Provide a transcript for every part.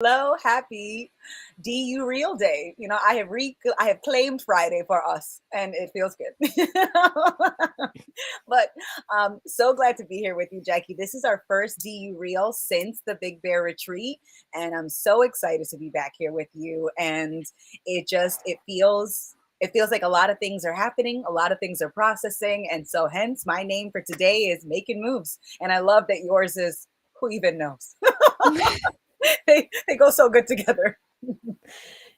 Hello, happy DU Real Day. I have claimed Friday for us, and it feels good. But so glad to be here with you, Jackie. This is our first DU Real since the Big Bear Retreat, and I'm so excited to be back here with you. And it feels like a lot of things are happening, a lot of things are processing, and so hence my name for today is Making Moves. And I love that yours is Who Even Knows. They go so good together.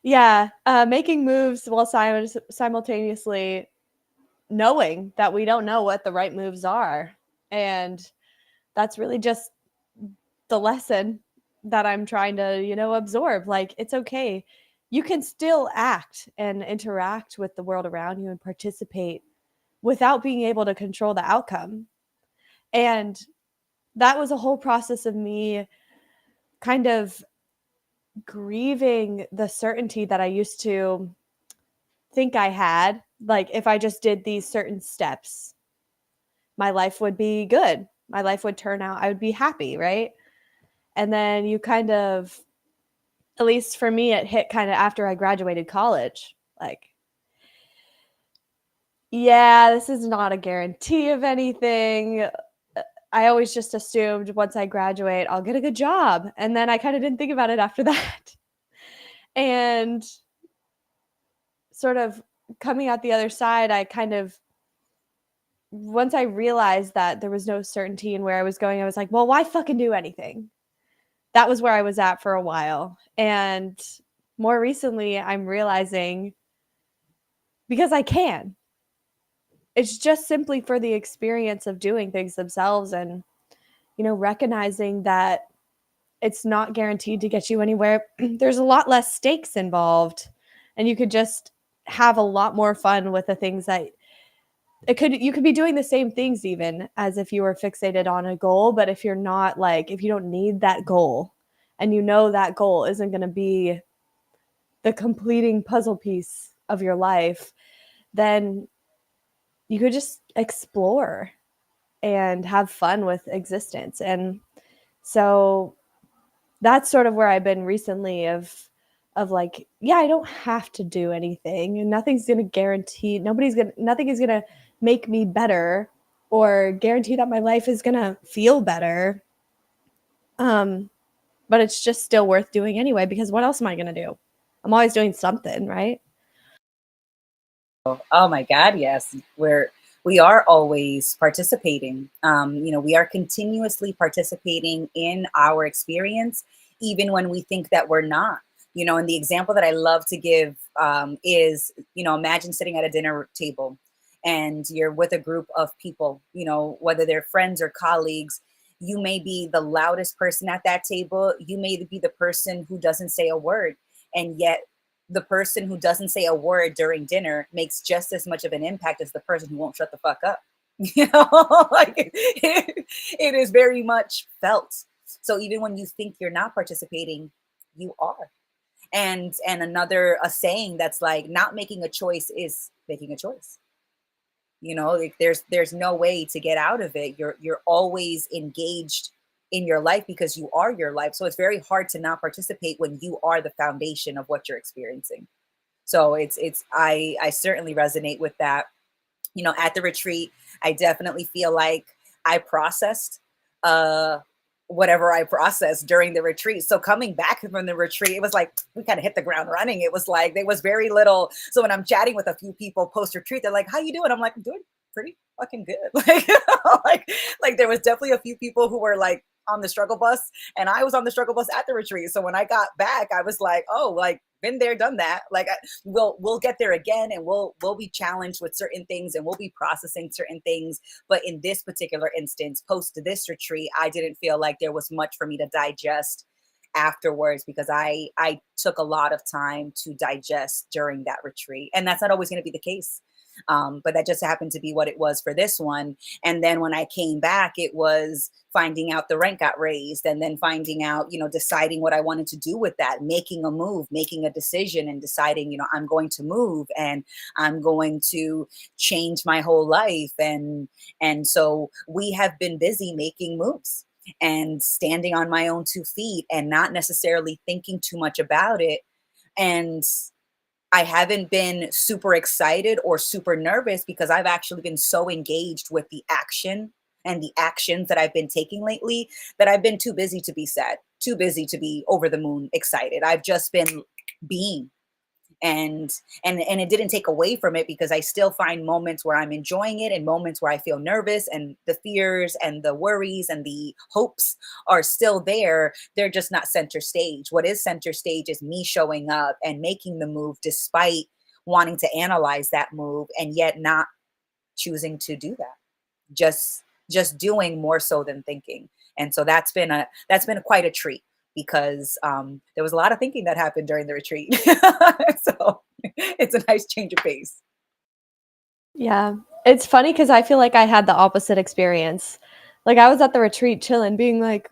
Yeah, making moves while simultaneously knowing that we don't know what the right moves are. And that's really just the lesson that I'm trying to, absorb. Like, it's okay. You can still act and interact with the world around you and participate without being able to control the outcome. And that was a whole process of me kind of grieving the certainty that I used to think I had. Like, if I just did these certain steps, my life would be good. My life would turn out, I would be happy, right? And then you kind of, at least for me, it hit kind of after I graduated college. Like, yeah, this is not a guarantee of anything. I always just assumed once I graduate, I'll get a good job. And then I kind of didn't think about it after that. And sort of coming out the other side, I kind of, once I realized that there was no certainty in where I was going, I was like, well, why fucking do anything? That was where I was at for a while. And more recently, I'm realizing because I can. It's just simply for the experience of doing things themselves and, recognizing that it's not guaranteed to get you anywhere. There's a lot less stakes involved, and you could just have a lot more fun with the things that you could be doing the same things even as if you were fixated on a goal. But if you're not, like, if you don't need that goal and that goal isn't going to be the completing puzzle piece of your life, then you could just explore and have fun with existence. And so that's sort of where I've been recently of like, yeah, I don't have to do anything, and nothing is going to make me better or guarantee that my life is going to feel better. Um but it's just still worth doing anyway, because what else am I going to do? I'm always doing something, right? Oh my God, yes. We are always participating. We are continuously participating in our experience, even when we think that we're not. And the example that I love to give is, imagine sitting at a dinner table and you're with a group of people, whether they're friends or colleagues. You may be the loudest person at that table. You may be the person who doesn't say a word. And yet the person who doesn't say a word during dinner makes just as much of an impact as the person who won't shut the fuck up. Like it is very much felt. So even when you think you're not participating, you are. And another a saying that's like, not making a choice is making a choice. Like there's no way to get out of it. You're always engaged in your life because you are your life. So it's very hard to not participate when you are the foundation of what you're experiencing. So I certainly resonate with that. At the retreat, I definitely feel like I processed uh whatever I processed during the retreat. So coming back from the retreat, it was like we kind of hit the ground running. It was like there was very little. So when I'm chatting with a few people post retreat, they're like, "How you doing?" I'm like, "I'm doing pretty fucking good." Like there was definitely a few people who were like on the struggle bus, and I was on the struggle bus at the retreat. So when I got back, I was like, "Oh, like been there, done that." Like we'll get there again, and we'll be challenged with certain things, and we'll be processing certain things. But in this particular instance, post this retreat, I didn't feel like there was much for me to digest afterwards because I took a lot of time to digest during that retreat, and that's not always going to be the case. But that just happened to be what it was for this one. And then when I came back, it was finding out the rent got raised, and then finding out, deciding what I wanted to do with that, making a move, making a decision, and deciding, I'm going to move and I'm going to change my whole life. And so we have been busy making moves. and standing on my own 2 feet and not necessarily thinking too much about it. And I haven't been super excited or super nervous because I've actually been so engaged with the action and the actions that I've been taking lately that I've been too busy to be sad, too busy to be over the moon excited. I've just been being, and it didn't take away from it because I still find moments where I'm enjoying it and moments where I feel nervous, and the fears and the worries and the hopes are still there. They're just not center stage. What is center stage is me showing up and making the move despite wanting to analyze that move and yet not choosing to do that. Just doing more so than thinking. And so that's been quite a treat because there was a lot of thinking that happened during the retreat. So it's a nice change of pace. Yeah. It's funny because I feel like I had the opposite experience. Like, I was at the retreat chilling, being like,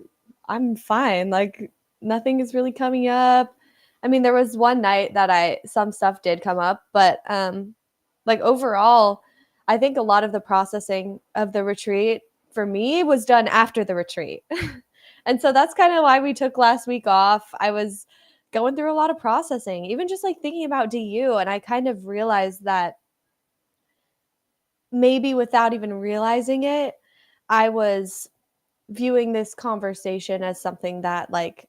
"I'm fine, like, nothing is really coming up." I mean, there was one night that I some stuff did come up, but, like, overall, I think a lot of the processing of the retreat for me was done after the retreat. And so that's kinda why we took last week off. I was going through a lot of processing, even just, like, thinking about DU, and I kind of realized that maybe without even realizing it, I was viewing this conversation as something that like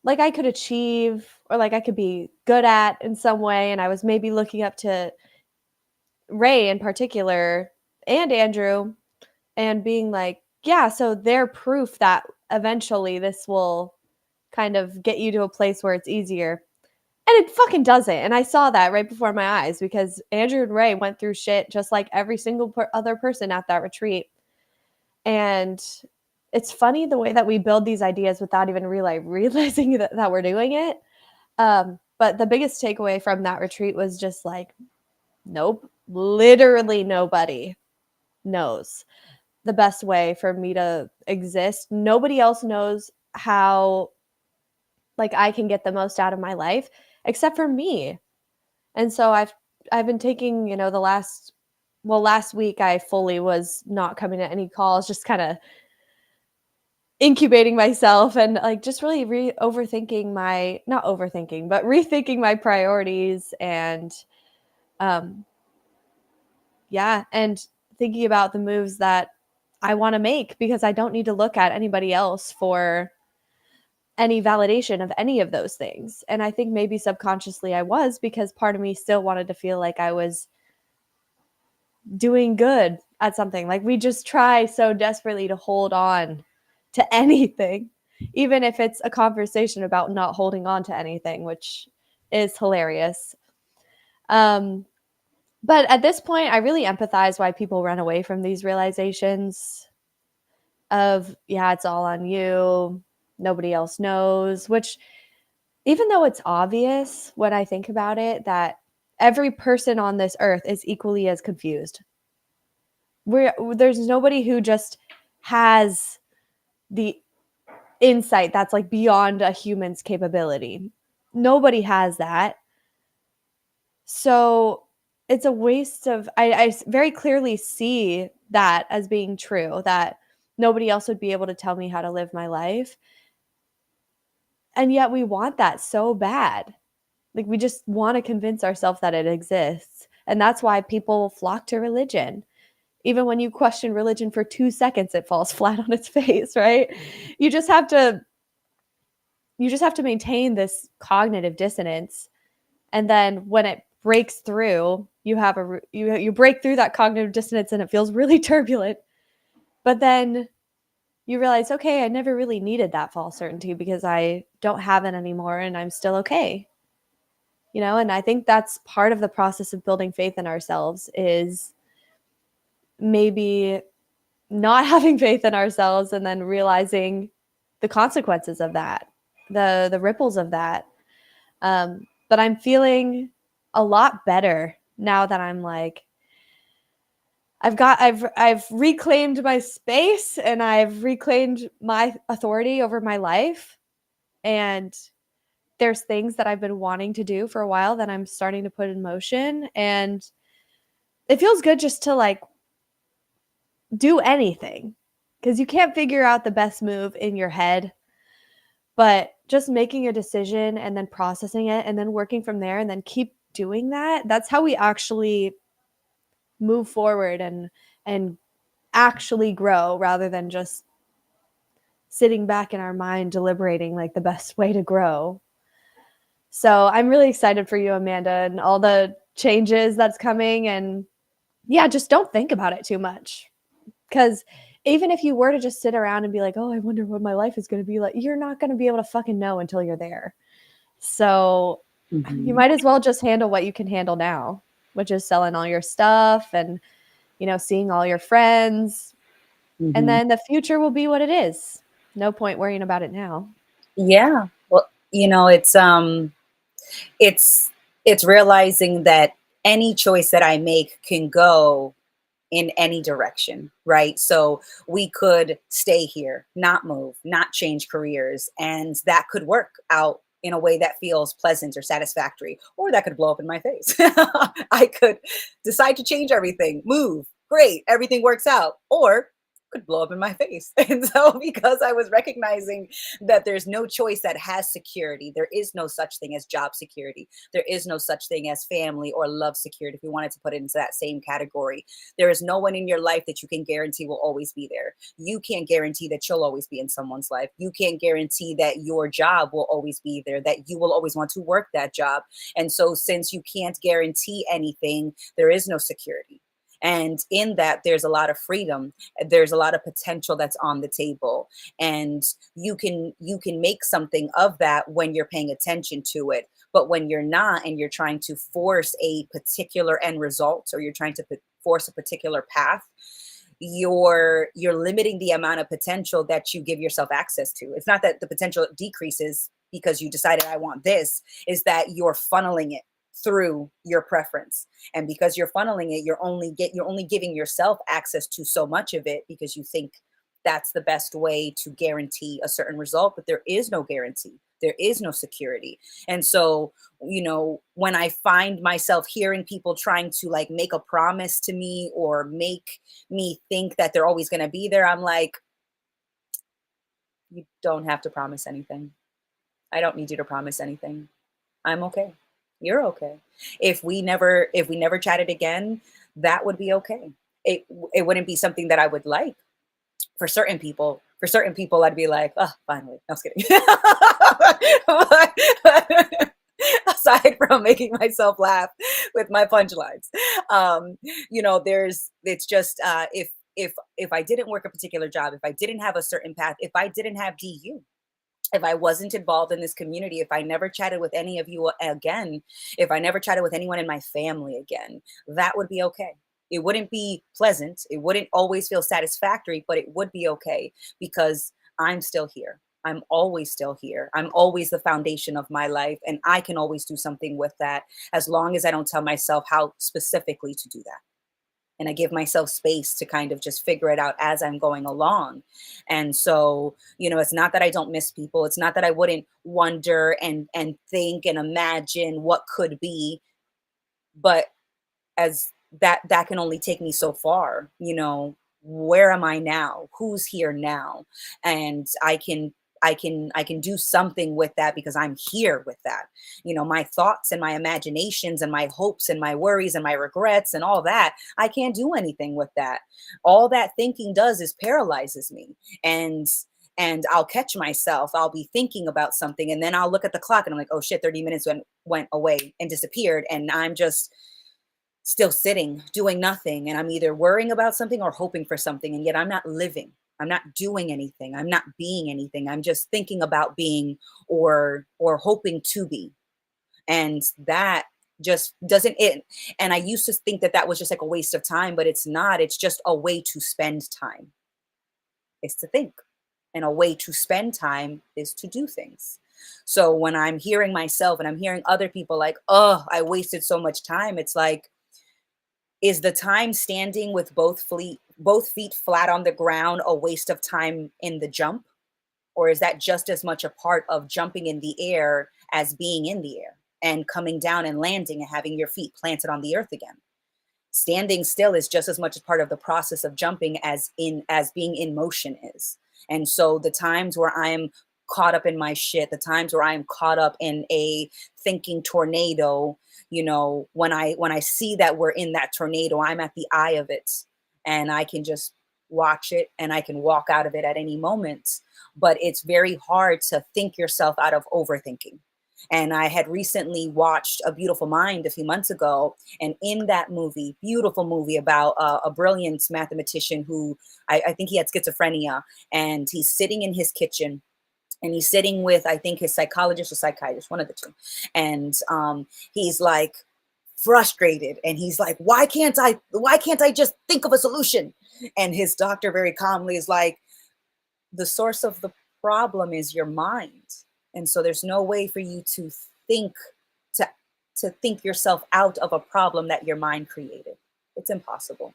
I could achieve or like I could be good at in some way, and I was maybe looking up to Ray in particular and Andrew and being like, yeah, so they're proof that eventually this will kind of get you to a place where it's easier. And it fucking doesn't. And I saw that right before my eyes because Andrew and Ray went through shit just like every single other person at that retreat. And it's funny the way that we build these ideas without even realizing that we're doing it. But the biggest takeaway from that retreat was just like, nope, literally nobody knows the best way for me to exist. Nobody else knows how like I can get the most out of my life except for me. And so I've been taking, the last week I fully was not coming to any calls, just kind of incubating myself and like just really overthinking my not overthinking, but rethinking my priorities and um yeah, and thinking about the moves that I want to make because I don't need to look at anybody else for any validation of any of those things. And I think maybe subconsciously I was because part of me still wanted to feel like I was doing good at something. Like we just try so desperately to hold on to anything, even if it's a conversation about not holding on to anything, which is hilarious. Um, but at this point, I really empathize why people run away from these realizations of, yeah, it's all on you. Nobody else knows, which even though it's obvious when I think about it that every person on this earth is equally as confused. There's nobody who just has the insight that's like beyond a human's capability. Nobody has that. So it's a waste of I very clearly see that as being true, that nobody else would be able to tell me how to live my life. And yet we want that so bad. Like we just want to convince ourselves that it exists. And that's why people flock to religion. Even when you question religion for 2 seconds, it falls flat on its face, right? You just have to maintain this cognitive dissonance, and then when it breaks through, you break through that cognitive dissonance and it feels really turbulent. But then you realize, okay, I never really needed that false certainty because I don't have it anymore and I'm still okay. And I think that's part of the process of building faith in ourselves is maybe not having faith in ourselves and then realizing the consequences of that, the ripples of that. But I'm feeling a lot better now that I'm like, I've reclaimed my space and I've reclaimed my authority over my life. And there's things that I've been wanting to do for a while that I'm starting to put in motion. And it feels good just to like do anything. because you can't figure out the best move in your head, but just making a decision and then processing it and then working from there and then keep doing that. That's how we actually move forward and actually grow rather than just sitting back in our mind deliberating like the best way to grow. So I'm really excited for you, Amanda, and all the changes that's coming. And yeah, just don't think about it too much. Because even if you were to just sit around and be like, oh, I wonder what my life is going to be like, you're not going to be able to fucking know until you're there. So you Mm-hmm. might as well just handle what you can handle now, which is selling all your stuff and, seeing all your friends. And Mm-hmm. then the future will be what it is. No point worrying about it now. Yeah. Well, it's it's realizing that any choice that I make can go in any direction, right? So we could stay here, not move, not change careers, and that could work out in a way that feels pleasant or satisfactory, or that could blow up in my face. I could decide to change everything, move, great, everything works out, or could blow up in my face. And so, because I was recognizing that there's no choice that has security, there is no such thing as job security, there is no such thing as family or love security, if we wanted to put it into that same category. There is no one in your life that you can guarantee will always be there. You can't guarantee that you'll always be in someone's life. You can't guarantee that your job will always be there, that you will always want to work that job. And so, since you can't guarantee anything, there is no security. And in that, there's a lot of freedom. There's a lot of potential that's on the table. And you can make something of that when you're paying attention to it. But when you're not, and you're trying to force a particular end result, or you're trying to force a particular path, you're limiting the amount of potential that you give yourself access to. It's not that the potential decreases because you decided I want this, is that you're funneling it through your preference. And because you're funneling it, you're only giving yourself access to so much of it, because you think that's the best way to guarantee a certain result. But there is no guarantee, there is no security. And so, when I find myself hearing people trying to like make a promise to me, or make me think that they're always going to be there, I'm like, you don't have to promise anything. I don't need you to promise anything. I'm okay. You're okay. If we never chatted again, that would be okay. It wouldn't be something that I would like. For certain people, I'd be like, oh, finally. No, I was kidding. Aside from making myself laugh with my punchlines, it's just, if I didn't work a particular job, if I didn't have a certain path, if I didn't have DU, if I wasn't involved in this community, if I never chatted with any of you again, if I never chatted with anyone in my family again, that would be okay. It wouldn't be pleasant. It wouldn't always feel satisfactory, but it would be okay, because I'm still here. I'm always still here. I'm always the foundation of my life, and I can always do something with that, as long as I don't tell myself how specifically to do that. And I give myself space to kind of just figure it out as I'm going along. And so, it's not that I don't miss people. It's not that I wouldn't wonder and think and imagine what could be, but as that can only take me so far. Where am I now? Who's here now? And I can do something with that, because I'm here with that. My thoughts and my imaginations and my hopes and my worries and my regrets and all that, I can't do anything with that. All that thinking does is paralyzes me. And I'll catch myself. I'll be thinking about something, and then I'll look at the clock and I'm like, oh shit, 30 minutes went away and disappeared. And I'm just still sitting, doing nothing. And I'm either worrying about something or hoping for something. And yet I'm not living. I'm not doing anything. I'm not being anything. I'm just thinking about being, or hoping to be. And that just doesn't it. And I used to think that that was just like a waste of time, but it's not. It's just a way to spend time. It's to think. And a way to spend time is to do things. So when I'm hearing myself and I'm hearing other people like, oh, I wasted so much time, it's like, is the time standing with both feet flat on the ground a waste of time in the jump? Or is that just as much a part of jumping in the air as being in the air and coming down and landing and having your feet planted on the earth again? Standing still is just as much a part of the process of jumping as being in motion is. And so the times where I'm caught up in my shit, the times where I'm caught up in a thinking tornado, when I see that we're in that tornado, I'm at the eye of it, and I can just watch it, and I can walk out of it at any moment. But it's very hard to think yourself out of overthinking. And I had recently watched A Beautiful Mind a few months ago, and in that movie, beautiful movie about a brilliant mathematician who I think he had schizophrenia, and he's sitting in his kitchen, and he's sitting with, I think, his psychologist or psychiatrist, one of the two. And he's like frustrated, and he's like, why can't I just think of a solution? And his doctor very calmly is like, the source of the problem is your mind. And so there's no way for you to think to think yourself out of a problem that your mind created. It's impossible.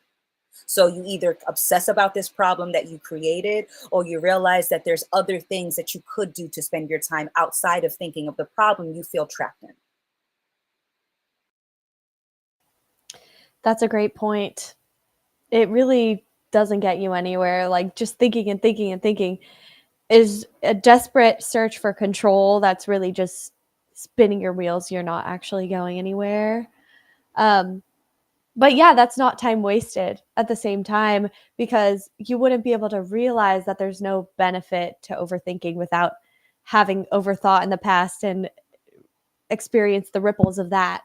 So you either obsess about this problem that you created, or you realize that there's other things that you could do to spend your time outside of thinking of the problem you feel trapped in. That's a great point. It really doesn't get you anywhere. Like just thinking and thinking and thinking is a desperate search for control that's really just spinning your wheels. You're not actually going anywhere. Um, but yeah, that's not time wasted at the same time, because you wouldn't be able to realize that there's no benefit to overthinking without having overthought in the past and experience the ripples of that.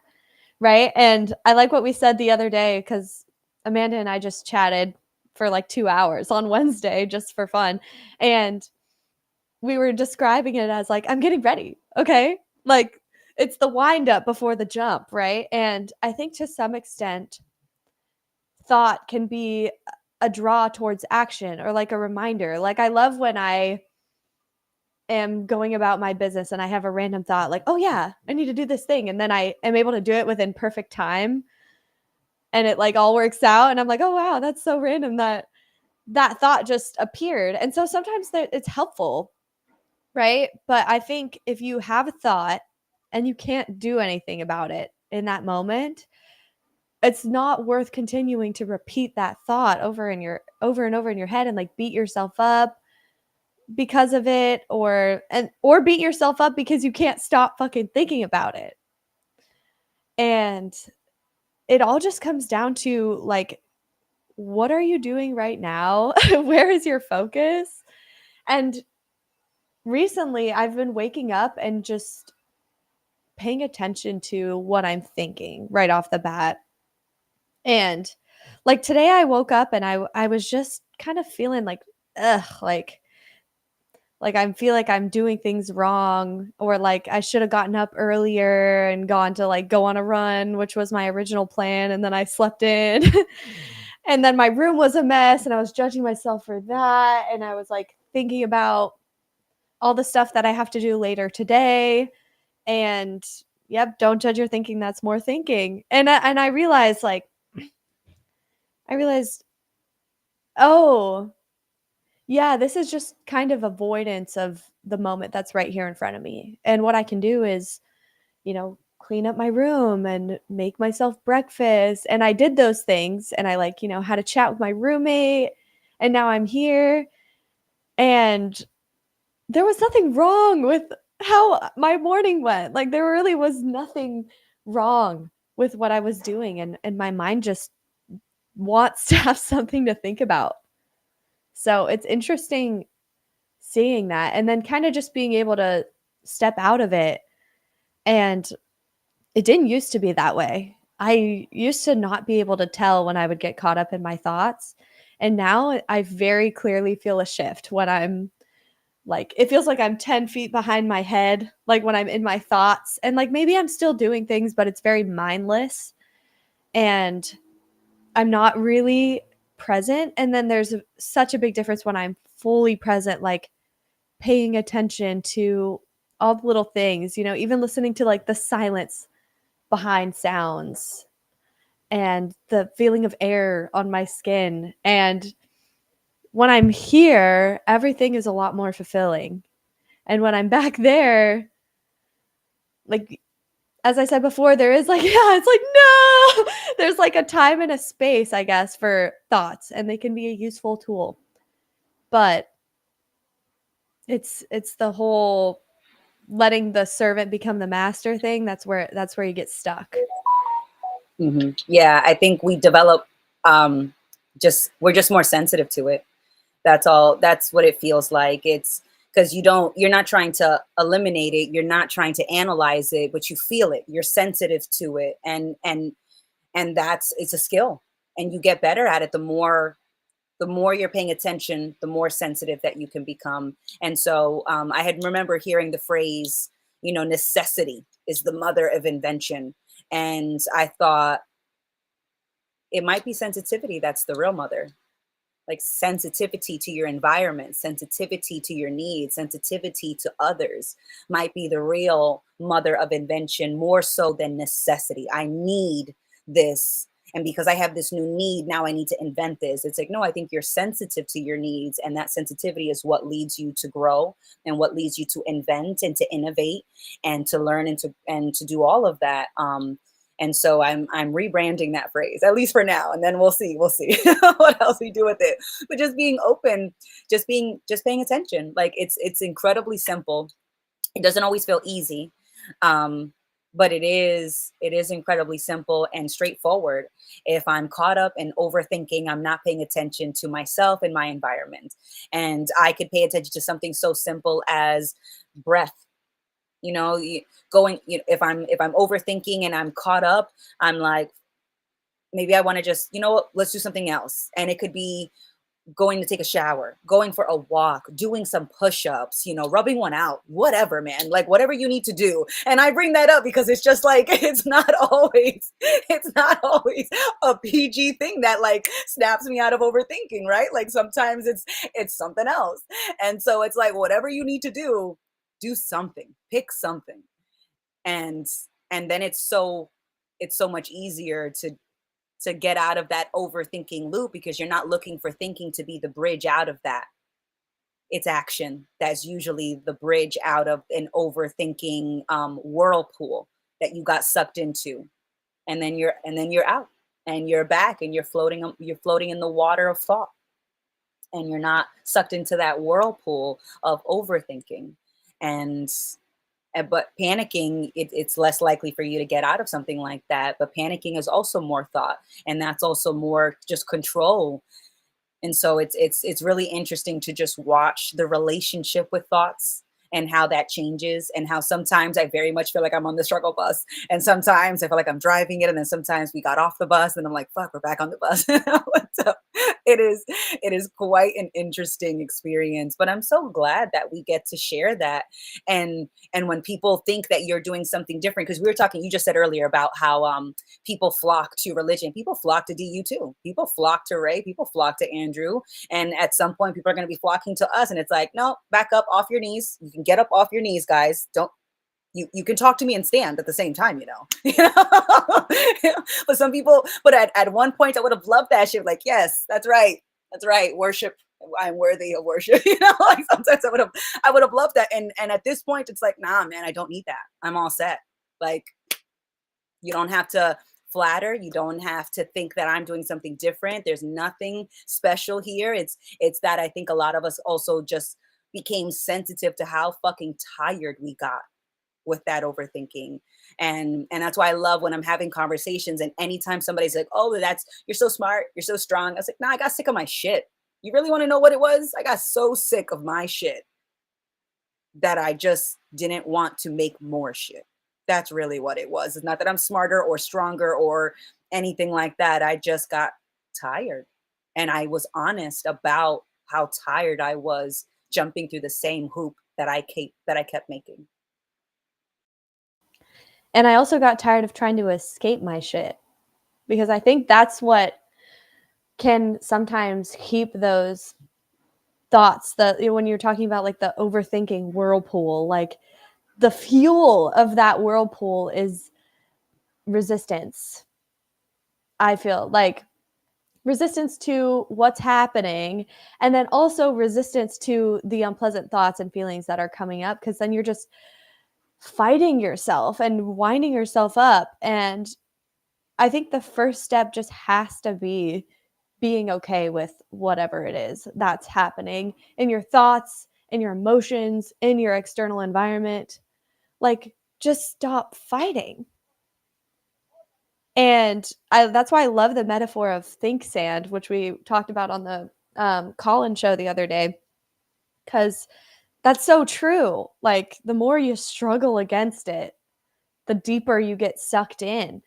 Right. And I like what we said the other day, because Amanda and I just chatted for like 2 hours on Wednesday just for fun. And we were describing it as like, I'm getting ready. Okay. Like it's the wind up before the jump. Right. And I think to some extent, thought can be a draw towards action or like a reminder. Like I love when I am going about my business and I have a random thought like, oh yeah, I need to do this thing. And then I am able to do it within perfect time, and it like all works out. And I'm like, oh wow, that's so random that that thought just appeared. And so sometimes it's helpful, right? But I think if you have a thought and you can't do anything about it in that moment, it's not worth continuing to repeat that thought over and over in your head and like beat yourself up because of it, or beat yourself up because you can't stop fucking thinking about it. And it all just comes down to like, what are you doing right now? Where is your focus? And recently I've been waking up and just paying attention to what I'm thinking right off the bat. And like today I woke up and I was just kind of feeling like ugh, like I feel like I'm doing things wrong, or like I should have gotten up earlier and gone to like go on a run, which was my original plan, and then I slept in. And then my room was a mess and I was judging myself for that, and I was like thinking about all the stuff that I have to do later today. And yep, don't judge your thinking, that's more thinking. And I realized like I realized, oh, yeah, this is just kind of avoidance of the moment that's right here in front of me. And what I can do is, clean up my room and make myself breakfast. And I did those things, and I like, had a chat with my roommate, and now I'm here. And there was nothing wrong with how my morning went. Like there really was nothing wrong with what I was doing, and my mind just wants to have something to think about. So it's interesting seeing that, and then kind of just being able to step out of it. And it didn't used to be that way. I used to not be able to tell when I would get caught up in my thoughts. And now I very clearly feel a shift when I'm like, it feels like I'm 10 feet behind my head, like when I'm in my thoughts. And like maybe I'm still doing things, but it's very mindless. And I'm not really present. And then there's such a big difference when I'm fully present, like paying attention to all the little things, even listening to like the silence behind sounds and the feeling of air on my skin. And when I'm here, everything is a lot more fulfilling. And when I'm back there, like as I said before, there is like, yeah, it's like, no, there's like a time and a space, I guess, for thoughts, and they can be a useful tool. But it's the whole letting the servant become the master thing. That's where you get stuck. Yeah, I think we develop, just we're just more sensitive to it. That's all. That's what it feels like. It's because you're not trying to eliminate it. You're not trying to analyze it, but you feel it. You're sensitive to it, and that's it's a skill, and you get better at it the more you're paying attention, the more sensitive that you can become. And so I had remember hearing the phrase, necessity is the mother of invention. And I thought it might be sensitivity that's the real mother, like sensitivity to your environment, sensitivity to your needs, sensitivity to others might be the real mother of invention more so than necessity. I need this. And because I have this new need, now I need to invent this. It's like, no, I think you're sensitive to your needs. And that sensitivity is what leads you to grow and what leads you to invent and to innovate and to learn and to do all of that. And so I'm rebranding that phrase, at least for now, and then we'll see what else we do with it. But just being open, just paying attention. Like it's incredibly simple. It doesn't always feel easy, but it is incredibly simple and straightforward. If I'm caught up in overthinking, I'm not paying attention to myself and my environment, and I could pay attention to something so simple as breath. You know, going. If I'm overthinking and I'm caught up, I'm like, maybe I want to just, what, let's do something else. And it could be going to take a shower, going for a walk, doing some push-ups, rubbing one out, whatever, man, like whatever you need to do. And I bring that up because it's just like it's not always a PG thing that like snaps me out of overthinking, right? Like sometimes it's something else. And so it's like whatever you need to do something, pick something. And and then it's so much easier to get out of that overthinking loop because you're not looking for thinking to be the bridge out of that. It's action that's usually the bridge out of an overthinking whirlpool that you got sucked into, and then you're out and you're back and you're floating in the water of thought, and you're not sucked into that whirlpool of overthinking. And but panicking, it's less likely for you to get out of something like that. But panicking is also more thought, and that's also more just control. And so it's really interesting to just watch the relationship with thoughts and how that changes, and how sometimes I very much feel like I'm on the struggle bus, and sometimes I feel like I'm driving it, and then sometimes we got off the bus and I'm like, fuck, we're back on the bus. So it is quite an interesting experience, but I'm so glad that we get to share that. And when people think that you're doing something different, because we were talking, you just said earlier about how people flock to religion. People flock to DU too. People flock to Ray. People flock to Andrew. And at some point, people are going to be flocking to us. And it's like, no, back up off your knees. You can get up off your knees, guys. Don't. You can talk to me and stand at the same time, But some people, but at one point, I would have loved that shit. Like, yes, that's right. That's right. Worship. I'm worthy of worship. Like sometimes I would have loved that. And at this point, it's like, nah, man, I don't need that. I'm all set. Like, you don't have to flatter. You don't have to think that I'm doing something different. There's nothing special here. It's that I think a lot of us also just became sensitive to how fucking tired we got with that overthinking. And that's why I love when I'm having conversations, and anytime somebody's like, oh, that's, you're so smart, you're so strong. I was like, nah, I got sick of my shit. You really want to know what it was? I got so sick of my shit that I just didn't want to make more shit. That's really what it was. It's not that I'm smarter or stronger or anything like that. I just got tired. And I was honest about how tired I was jumping through the same hoop that I kept making. And I also got tired of trying to escape my shit, because I think that's what can sometimes keep those thoughts, that when you're talking about like the overthinking whirlpool, like the fuel of that whirlpool is resistance. I feel like resistance to what's happening, and then also resistance to the unpleasant thoughts and feelings that are coming up, because then you're just fighting yourself and winding yourself up. And I think the first step just has to be being okay with whatever it is that's happening in your thoughts, in your emotions, in your external environment. Like, just stop fighting. And that's why I love the metaphor of think sand, which we talked about on the call-in show the other day, because that's so true. Like, the more you struggle against it, the deeper you get sucked in.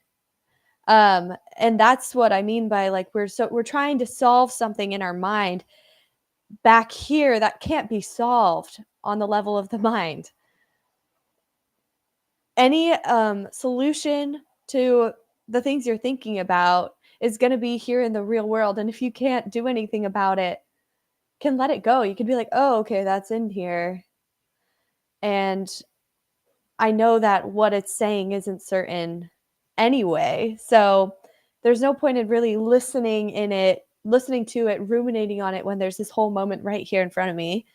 And that's what I mean by, like, we're trying to solve something in our mind back here that can't be solved on the level of the mind. Any solution to the things you're thinking about is going to be here in the real world, and if you can't do anything about it, can let it go. You could be like, oh, okay, that's in here, and I know that what it's saying isn't certain anyway, so there's no point in really listening to it, ruminating on it when there's this whole moment right here in front of me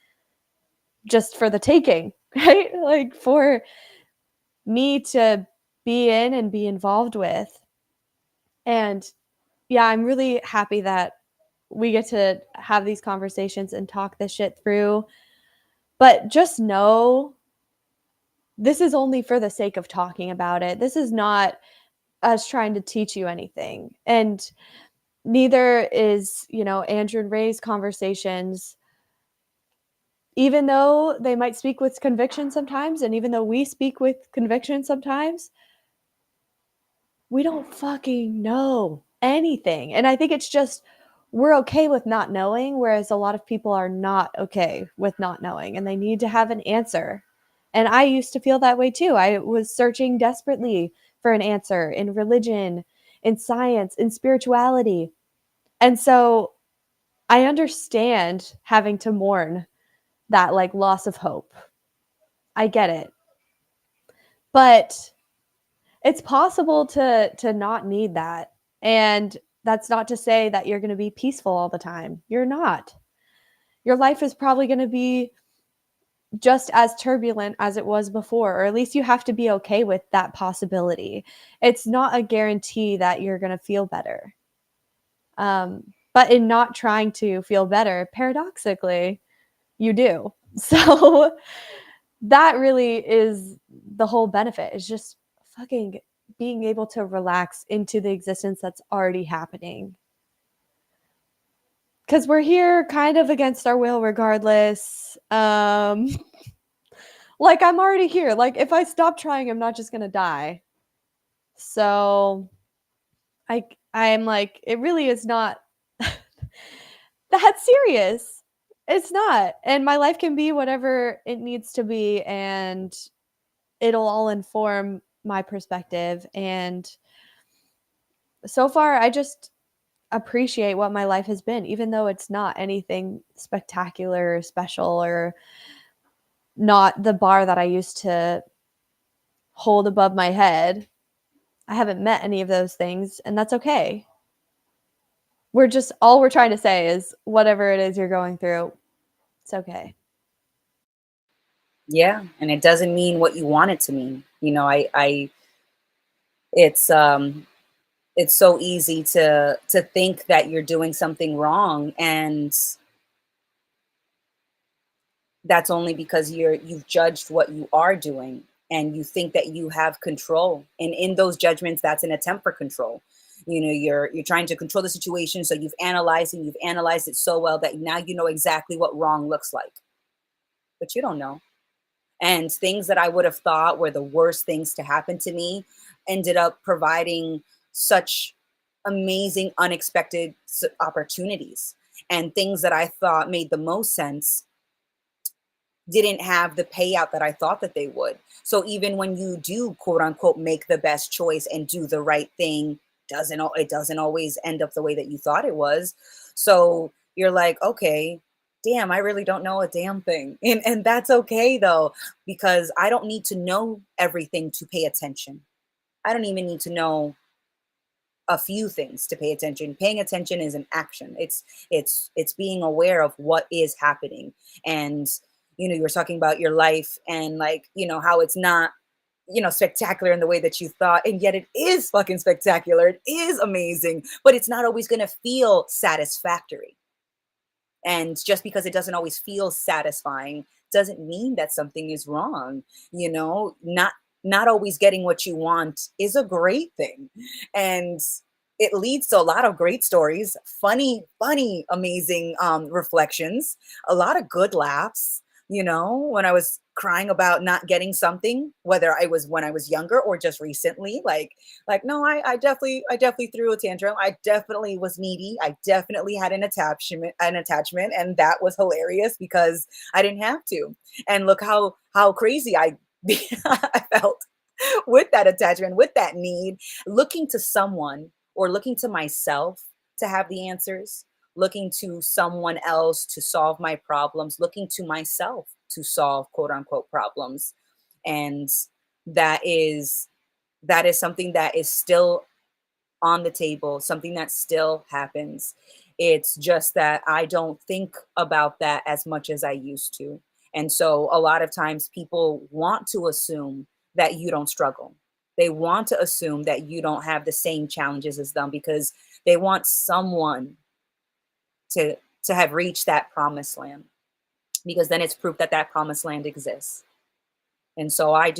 just for the taking. Right, like, for me to be in and be involved with. And yeah, I'm really happy that we get to have these conversations and talk this shit through. But just know this is only for the sake of talking about it. This is not us trying to teach you anything. And neither is, Andrew and Ray's conversations, even though they might speak with conviction sometimes, and even though we speak with conviction sometimes, we don't fucking know anything. And I think it's just we're okay with not knowing, whereas a lot of people are not okay with not knowing and they need to have an answer. And I used to feel that way too. I was searching desperately for an answer in religion, in science, in spirituality. And so I understand having to mourn that, like, loss of hope. I get it. But it's possible to not need that. And that's not to say that you're going to be peaceful all the time. You're not. Your life is probably going to be just as turbulent as it was before, or at least you have to be okay with that possibility. It's not a guarantee that you're going to feel better. But in not trying to feel better, paradoxically, you do. So that really is the whole benefit, is just fucking being able to relax into the existence that's already happening. Because we're here kind of against our will regardless. Like, I'm already here. Like, if I stop trying, I'm not just going to die. So I'm like, it really is not that serious. It's not. And my life can be whatever it needs to be, and it'll all inform my perspective. And so far, I just appreciate what my life has been, even though it's not anything spectacular or special, or not the bar that I used to hold above my head. I haven't met any of those things, and that's okay. All we're trying to say is whatever it is you're going through, it's okay. Yeah, and it doesn't mean what you want it to mean. I it's it's so easy to think that you're doing something wrong, and that's only because you've judged what you are doing, and you think that you have control, and in those judgments, that's an attempt for control. You're trying to control the situation, so you've analyzed it so well that now you know exactly what wrong looks like, but you don't know. And things that I would have thought were the worst things to happen to me ended up providing such amazing unexpected opportunities, and things that I thought made the most sense didn't have the payout that I thought that they would. So even when you do, quote unquote, make the best choice and do the right thing, it doesn't always end up the way that you thought it was. So you're like, okay, damn, I really don't know a damn thing. And that's okay though, because I don't need to know everything to pay attention. I don't even need to know a few things to pay attention. Paying attention is an action. It's being aware of what is happening. And you were talking about your life, and, like, how it's not spectacular in the way that you thought, and yet it is fucking spectacular. It is amazing, but it's not always going to feel satisfactory. And just because it doesn't always feel satisfying doesn't mean that something is wrong. Not always getting what you want is a great thing. And it leads to a lot of great stories, funny, amazing reflections, a lot of good laughs. When I was crying about not getting something, whether I was when I was younger or just recently, like no, I definitely threw a tantrum. I definitely was needy. I definitely had an attachment, and that was hilarious because I didn't have to. And look how crazy I I felt with that attachment, with that need, looking to someone or looking to myself to have the answers, looking to someone else to solve my problems, looking to myself to solve quote unquote problems. And that is that is something that is still on the table, something that still happens. It's just that I don't think about that as much as I used to. And so a lot of times people want to assume that you don't struggle. They want to assume that you don't have the same challenges as them because they want someone to have reached that promised land, because then it's proof that that promised land exists. And so I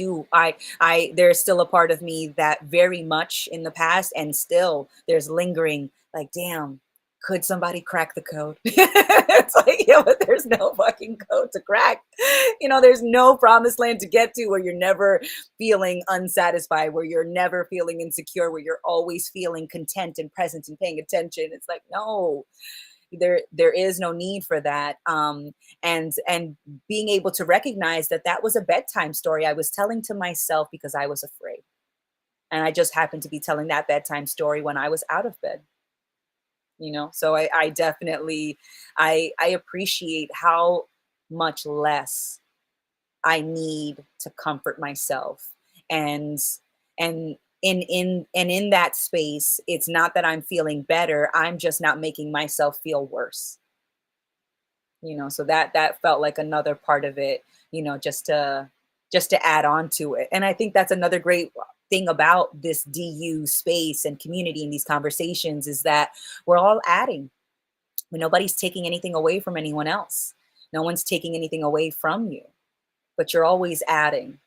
there's still a part of me that very much in the past, and still there's lingering, like, damn, could somebody crack the code? It's like, yeah, but there's no fucking code to crack. There's no promised land to get to where you're never feeling unsatisfied, where you're never feeling insecure, where you're always feeling content and present and paying attention. It's like, no, there is no need for that. And being able to recognize that that was a bedtime story I was telling to myself because I was afraid, and I just happened to be telling that bedtime story when I was out of bed. So I definitely, I appreciate how much less I need to comfort myself. And and in that space, it's not that I'm feeling better, I'm just not making myself feel worse. So that felt like another part of it, just to add on to it. And I think that's another great thing about this DU space and community and these conversations, is that we're all adding. Nobody's taking anything away from anyone else. No one's taking anything away from you, but you're always adding.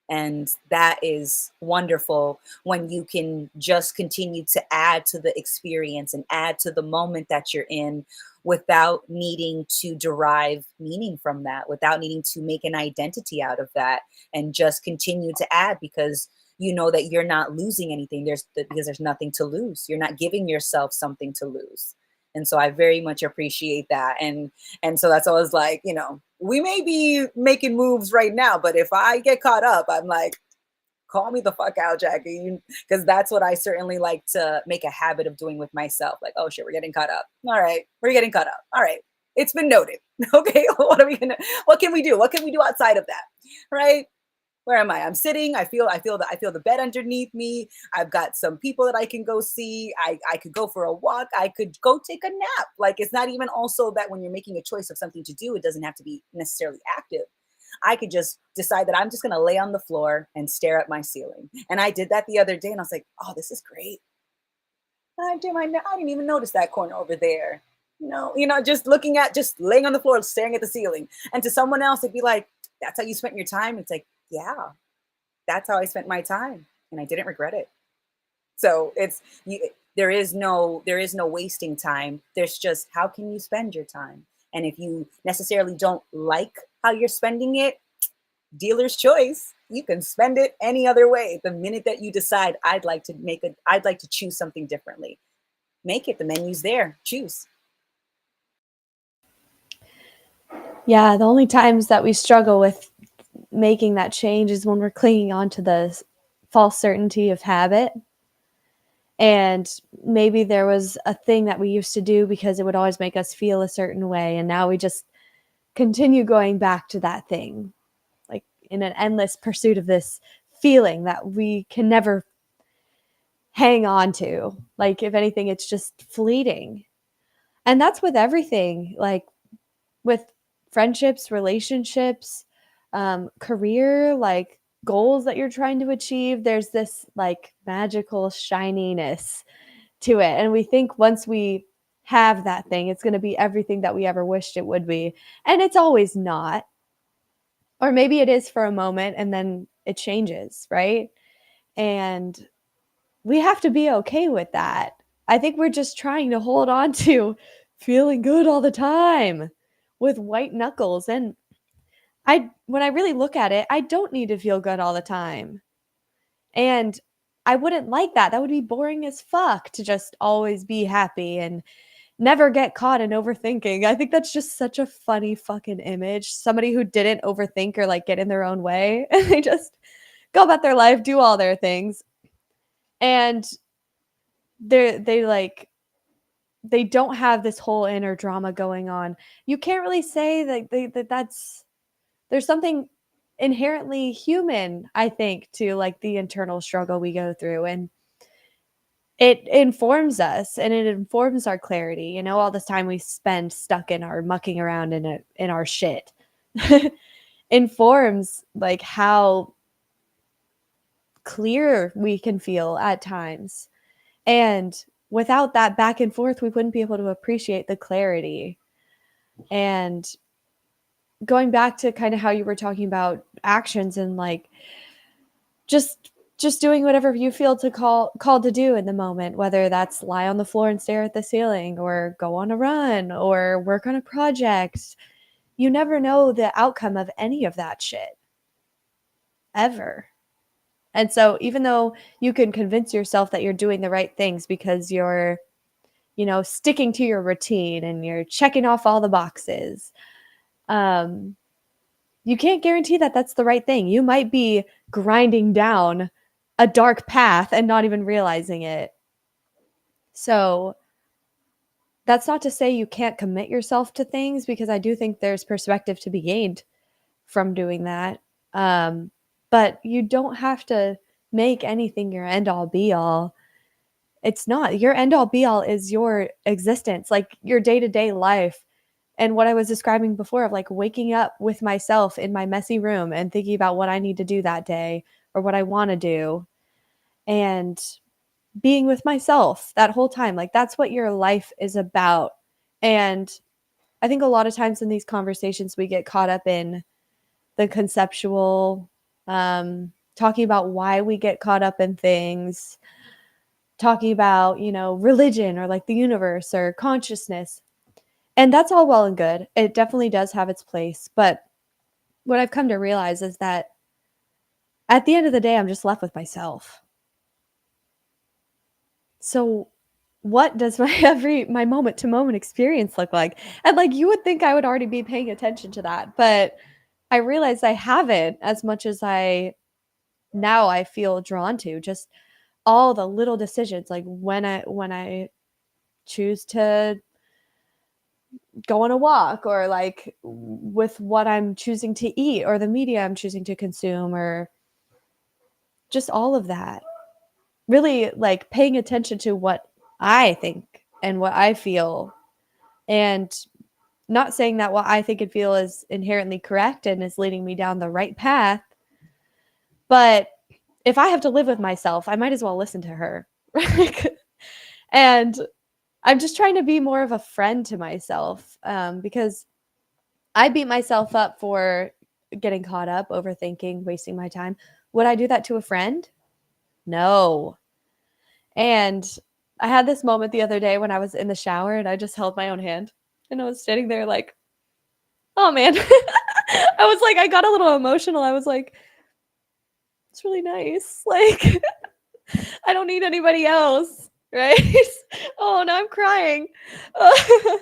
And that is wonderful when you can just continue to add to the experience and add to the moment that you're in, without needing to derive meaning from that, without needing to make an identity out of that, and just continue to add because you know that you're not losing anything. Because there's nothing to lose. You're not giving yourself something to lose. And so I very much appreciate that. And so that's always like, we may be making moves right now, but if I get caught up, I'm like, call me the fuck out, Jackie. Because that's what I certainly like to make a habit of doing with myself. Like, oh shit, we're getting caught up. All right, we're getting caught up. All right, it's been noted. Okay, what can we do? What can we do outside of that? Right? Where am I? I'm sitting. I feel the bed underneath me. I've got some people that I can go see. I could go for a walk. I could go take a nap. Like, it's not even also that when you're making a choice of something to do, it doesn't have to be necessarily active. I could just decide that I'm just gonna lay on the floor and stare at my ceiling. And I did that the other day, and I was like, oh, this is great. I didn't even notice that corner over there. Just laying on the floor, staring at the ceiling. And to someone else, it'd be like, that's how you spent your time. It's like, yeah, that's how I spent my time, and I didn't regret it. So there is no wasting time. There's just, how can you spend your time? And if you necessarily don't like how you're spending it, dealer's choice. You can spend it any other way. The minute that you decide, I'd like to choose something differently, make it. The menu's there. Choose. Yeah, the only times that we struggle with making that change is when we're clinging on to the false certainty of habit. And maybe there was a thing that we used to do because it would always make us feel a certain way. And now we just continue going back to that thing, like in an endless pursuit of this feeling that we can never hang on to. Like, if anything, it's just fleeting. And that's with everything, like with friendships, relationships, career. Like, goals that you're trying to achieve, there's this like magical shininess to it. And we think once we have that thing, it's going to be everything that we ever wished it would be. And it's always not. Or maybe it is for a moment and then it changes, right? And we have to be okay with that. I think we're just trying to hold on to feeling good all the time with white knuckles. And when I really look at it, I don't need to feel good all the time. And I wouldn't like that. That would be boring as fuck to just always be happy and never get caught in overthinking. I think that's just such a funny fucking image. Somebody who didn't overthink or like get in their own way and they just go about their life, do all their things. And they like they don't have this whole inner drama going on. You can't really say that's there's something inherently human, I think, to like the internal struggle we go through. And it informs us and it informs our clarity. You know, all this time we spend stuck in our mucking around in our shit informs like how clear we can feel at times. And without that back and forth, we wouldn't be able to appreciate the clarity. And going back to kind of how you were talking about actions and like just doing whatever you feel to called to do in the moment, whether that's lie on the floor and stare at the ceiling or go on a run or work on a project. You never know the outcome of any of that shit ever. And so even though you can convince yourself that you're doing the right things because you're, sticking to your routine and you're checking off all the boxes, you can't guarantee that that's the right thing. You might be grinding down a dark path and not even realizing it. So that's not to say you can't commit yourself to things, because I do think there's perspective to be gained from doing that. But you don't have to make anything your end all be all. It's not. Your end all be all is your existence, like your day to day life. And what I was describing before of like waking up with myself in my messy room and thinking about what I need to do that day or what I want to do, and being with myself that whole time. Like that's what your life is about. And I think a lot of times in these conversations, we get caught up in the conceptual, talking about why we get caught up in things, talking about, religion or like the universe or consciousness. And that's all well and good. It definitely does have its place. But what I've come to realize is that at the end of the day, I'm just left with myself. So what does my moment to moment experience look like? And like you would think I would already be paying attention to that, but I realized I haven't as much as I feel drawn to. Just all the little decisions, like when I choose to go on a walk, or like with what I'm choosing to eat or the media I'm choosing to consume, or just all of that. Really like paying attention to what I think and what I feel, and not saying that what I think and feel is inherently correct and is leading me down the right path, but if I have to live with myself, I might as well listen to her. And I'm just trying to be more of a friend to myself, because I beat myself up for getting caught up, overthinking, wasting my time. Would I do that to a friend? No. And I had this moment the other day when I was in the shower and I just held my own hand and I was standing there like, oh man. I was like, I got a little emotional. I was like, it's really nice. Like, I don't need anybody else. Right? Oh, now I'm crying. I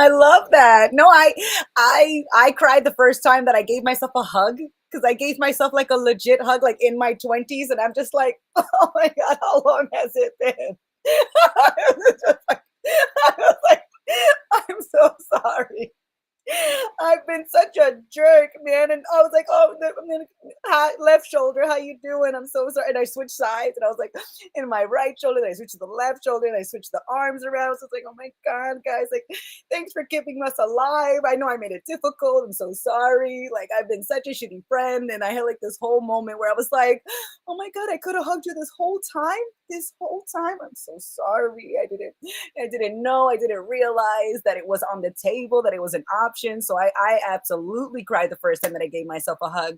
love that. No, I cried the first time that I gave myself a hug, because I gave myself like a legit hug like in my 20s, and I'm just like, oh my god, how long has it been? I was just like, I was like, I'm so sorry. I've been such a jerk, man. And I was like, oh, I'm gonna, hi, left shoulder, how you doing? I'm so sorry. And I switched sides, and I was like, in my right shoulder, and I switched to the left shoulder, and I switched the arms around. So it's like, oh my God, guys, like, thanks for keeping us alive. I know I made it difficult. I'm so sorry. Like, I've been such a shitty friend. And I had like this whole moment where I was like, oh my God, I could have hugged you this whole time. This whole time. I'm so sorry. I didn't know, I didn't realize that it was on the table, that it was an option. So I absolutely cried the first time that I gave myself a hug.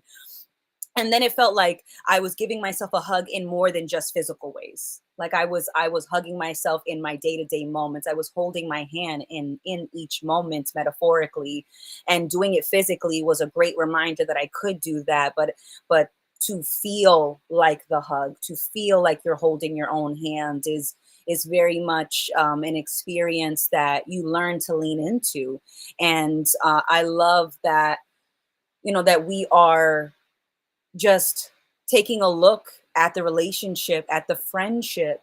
And then it felt like I was giving myself a hug in more than just physical ways. Like I was hugging myself in my day-to-day moments. I was holding my hand in each moment metaphorically, and doing it physically was a great reminder that I could do that. But to feel like the hug, to feel like you're holding your own hand is very much an experience that you learn to lean into. And I love that, that we are just taking a look at the relationship, at the friendship,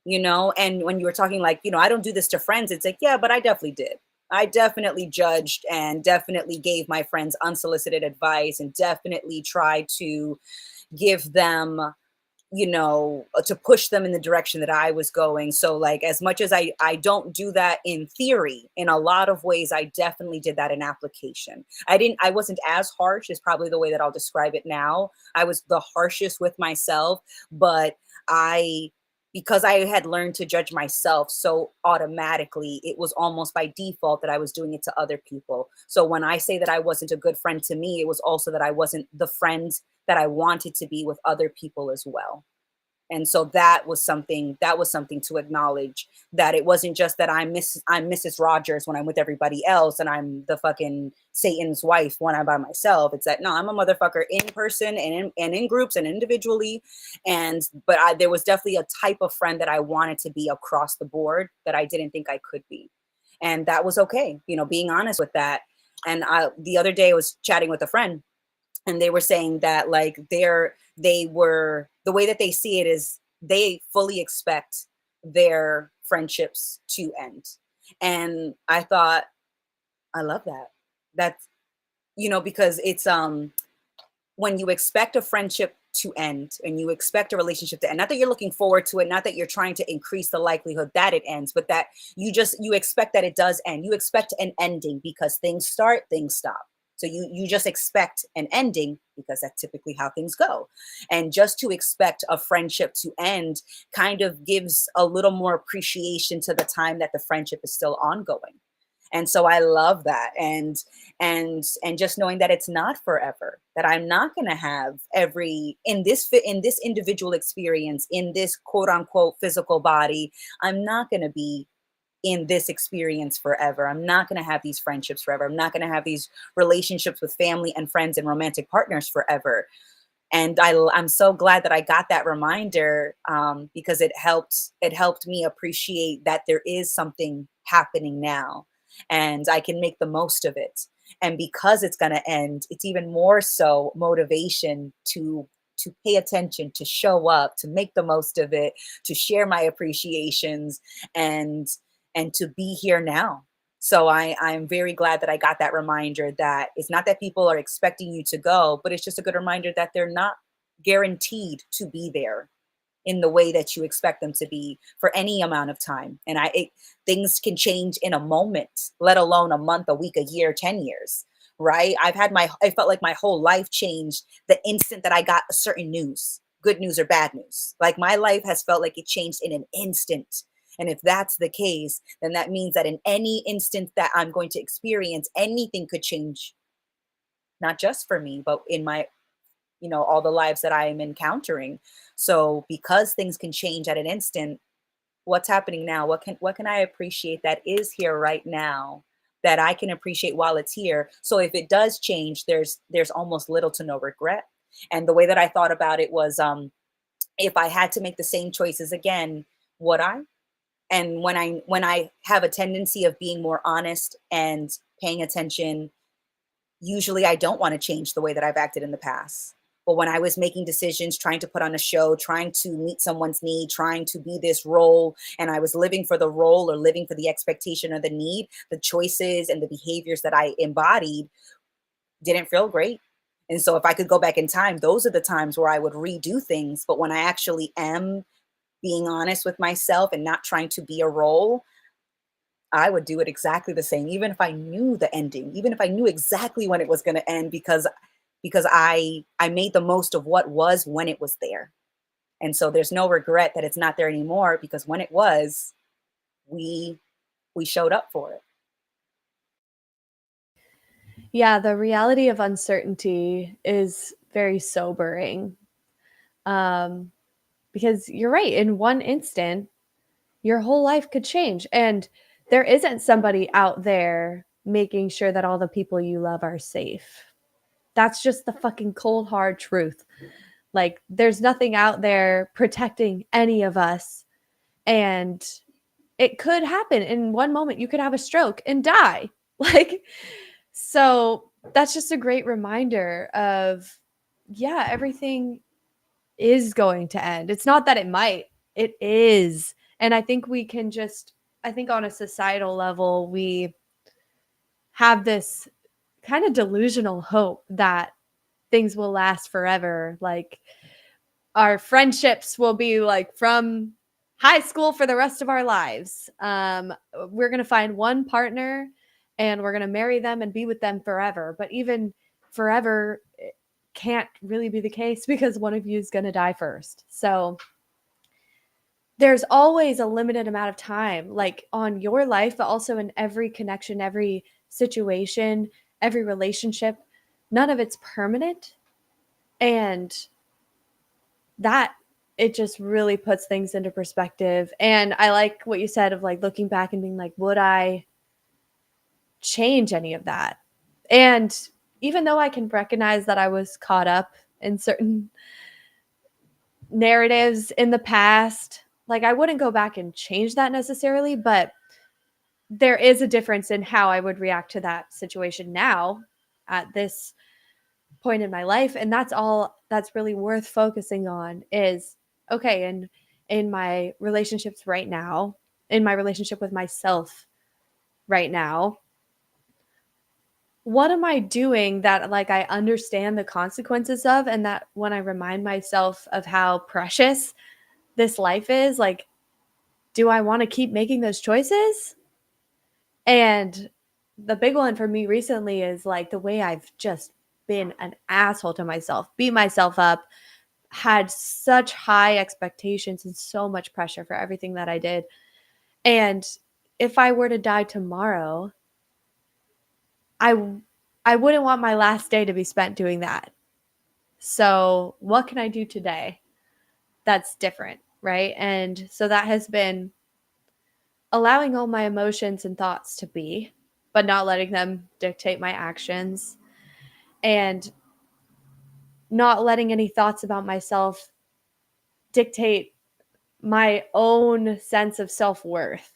and when you were talking like, I don't do this to friends, it's like, yeah, but I definitely did. I definitely judged and definitely gave my friends unsolicited advice and definitely tried to give them, to push them in the direction that I was going. So like, as much as I don't do that in theory, in a lot of ways I definitely did that in application. I wasn't as harsh, is probably the way that I'll describe it now. I was the harshest with myself, but I because I had learned to judge myself so automatically, it was almost by default that I was doing it to other people. So when I say that I wasn't a good friend to me, it was also that I wasn't the friend that I wanted to be with other people as well. And so that was something to acknowledge, that it wasn't just that I'm Mrs. Rogers when I'm with everybody else and I'm the fucking Satan's wife when I'm by myself. It's that no, I'm a motherfucker in person and in groups and individually. And but there was definitely a type of friend that I wanted to be across the board that I didn't think I could be. And that was okay, being honest with that. And the other day I was chatting with a friend, and they were saying that like they were the way that they see it is they fully expect their friendships to end. And I thought, I love that. That's, because it's when you expect a friendship to end and you expect a relationship to end, not that you're looking forward to it, not that you're trying to increase the likelihood that it ends, but that you expect that it does end. You expect an ending because things start, things stop. So you just expect an ending because that's typically how things go. And just to expect a friendship to end kind of gives a little more appreciation to the time that the friendship is still ongoing. And so I love that. And just knowing that it's not forever, that I'm not going to have every in this individual experience, in this quote unquote physical body, I'm not going to be in this experience forever. I'm not going to have these friendships forever. I'm not going to have these relationships with family and friends and romantic partners forever. And I'm so glad that I got that reminder, because it helped me appreciate that there is something happening now, and I can make the most of it. And because it's going to end, it's even more so motivation to pay attention, to show up, to make the most of it, to share my appreciations, and to be here now. So I'm very glad that I got that reminder, that it's not that people are expecting you to go, but it's just a good reminder that they're not guaranteed to be there in the way that you expect them to be for any amount of time. And things can change in a moment, let alone a month, a week, a year, 10 years, right? I felt like my whole life changed the instant that I got a certain news, good news or bad news. Like my life has felt like it changed in an instant. And if that's the case, then that means that in any instant that I'm going to experience, anything could change, not just for me, but in my, all the lives that I am encountering. So because things can change at an instant, what's happening now? What can I appreciate that is here right now, that I can appreciate while it's here? So if it does change, there's almost little to no regret. And the way that I thought about it was, if I had to make the same choices again, would I? And when I have a tendency of being more honest and paying attention, usually I don't want to change the way that I've acted in the past. But when I was making decisions, trying to put on a show, trying to meet someone's need, trying to be this role, and I was living for the role or living for the expectation or the need, the choices and the behaviors that I embodied didn't feel great. And so if I could go back in time, those are the times where I would redo things. But when I actually am being honest with myself and not trying to be a role, I would do it exactly the same, even if I knew the ending, even if I knew exactly when it was going to end, because I made the most of what was when it was there. And so there's no regret that it's not there anymore, because when it was, we we showed up for it. Yeah, the reality of uncertainty is very sobering. Um, because you're right, in one instant, your whole life could change. And there isn't somebody out there making sure that all the people you love are safe. That's just the fucking cold, hard truth. Like, there's nothing out there protecting any of us. And it could happen in one moment. You could have a stroke and die. Like, so that's just a great reminder of, yeah, everything is going to end. It's not that it might, it is. And I think we can just, I think on a societal level, we have this kind of delusional hope that things will last forever. Like, our friendships will be like from high school for the rest of our lives. We're going to find one partner and we're going to marry them and be with them forever. But even forever can't really be the case because one of you is going to die first. So there's always a limited amount of time, like on your life, but also in every connection, every situation, every relationship. None of it's permanent. And that, it just really puts things into perspective. And I like what you said of like looking back and being like, would I change any of that? And even though I can recognize that I was caught up in certain narratives in the past, like I wouldn't go back and change that necessarily, but there is a difference in how I would react to that situation now at this point in my life. And that's all that's really worth focusing on is, okay, and in my relationships right now, in my relationship with myself right now, what am I doing that like I understand the consequences of, and that when I remind myself of how precious this life is, like, do I want to keep making those choices? And the big one for me recently is like the way I've just been an asshole to myself, beat myself up, had such high expectations and so much pressure for everything that I did. And if I were to die tomorrow, I I wouldn't want my last day to be spent doing that. So, what can I do today that's different, right? And so that has been allowing all my emotions and thoughts to be, but not letting them dictate my actions, and not letting any thoughts about myself dictate my own sense of self-worth.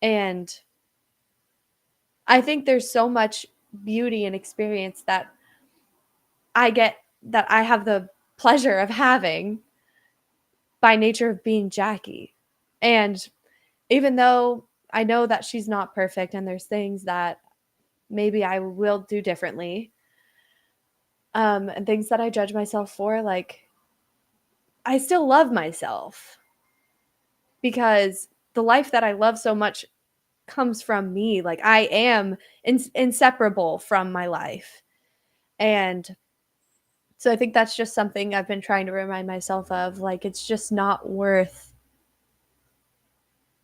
And I think there's so much beauty and experience that I get, that I have the pleasure of having by nature of being Jackie. And even though I know that she's not perfect and there's things that maybe I will do differently, and things that I judge myself for, like, I still love myself because the life that I love so much comes from me. Like, I am inseparable from my life. And so I think that's just something I've been trying to remind myself of. Like, it's just not worth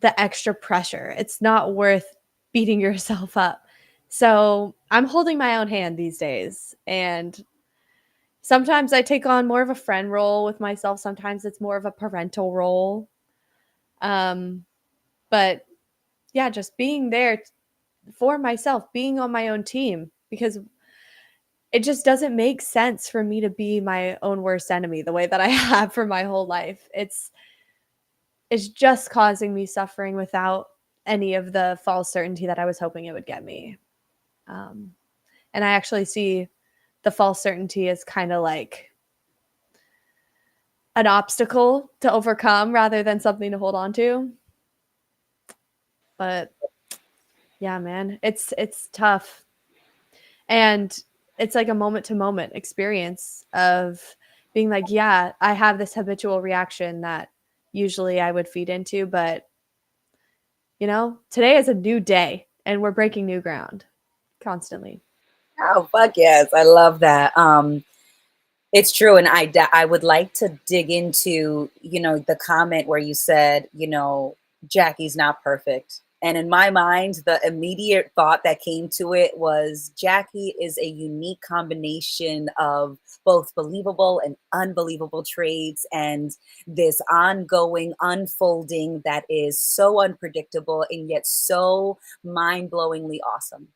the extra pressure. It's not worth beating yourself up. So I'm holding my own hand these days. And sometimes I take on more of a friend role with myself. Sometimes it's more of a parental role. Um, but yeah, just being there for myself, being on my own team, because it just doesn't make sense for me to be my own worst enemy the way that I have for my whole life. It's just causing me suffering without any of the false certainty that I was hoping it would get me. Um, and I actually see the false certainty as kind of like an obstacle to overcome rather than something to hold on to. But yeah, man, it's tough. And it's like a moment to moment experience of being like, yeah, I have this habitual reaction that usually I would feed into, but today is a new day and we're breaking new ground constantly. Oh, fuck yes. I love that. It's true. And I would like to dig into, the comment where you said, Jackie's not perfect. And in my mind, the immediate thought that came to it was Jackie is a unique combination of both believable and unbelievable traits, and this ongoing unfolding that is so unpredictable and yet so mind blowingly awesome.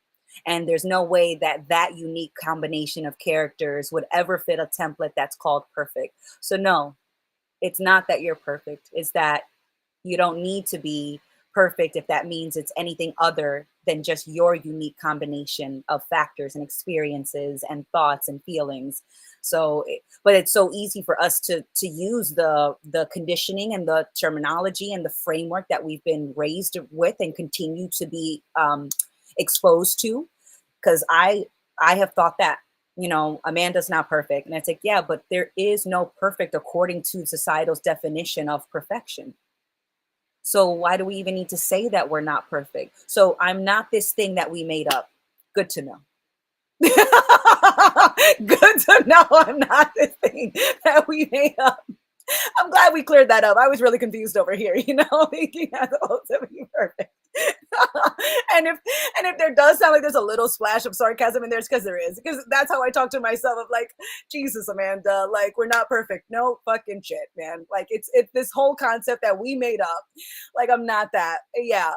And there's no way that that unique combination of characters would ever fit a template that's called perfect. So, no, it's not that you're perfect. It's that you don't need to be perfect if that means it's anything other than just your unique combination of factors and experiences and thoughts and feelings. So, but it's so easy for us to use the conditioning and the terminology and the framework that we've been raised with and continue to be exposed to, because I have thought that, Amanda's not perfect, and it's like, yeah, but there is no perfect according to societal's definition of perfection. So why do we even need to say that we're not perfect? So I'm not this thing that we made up. Good to know. Good to know I'm not this thing that we made up. I'm glad we cleared that up. I was really confused over here, thinking as opposed to be perfect. and if there does sound like there's a little splash of sarcasm in there, it's because there is. Because that's how I talk to myself of like, Jesus, Amanda, like we're not perfect. No fucking shit, man. Like it's this whole concept that we made up. Like I'm not that. Yeah.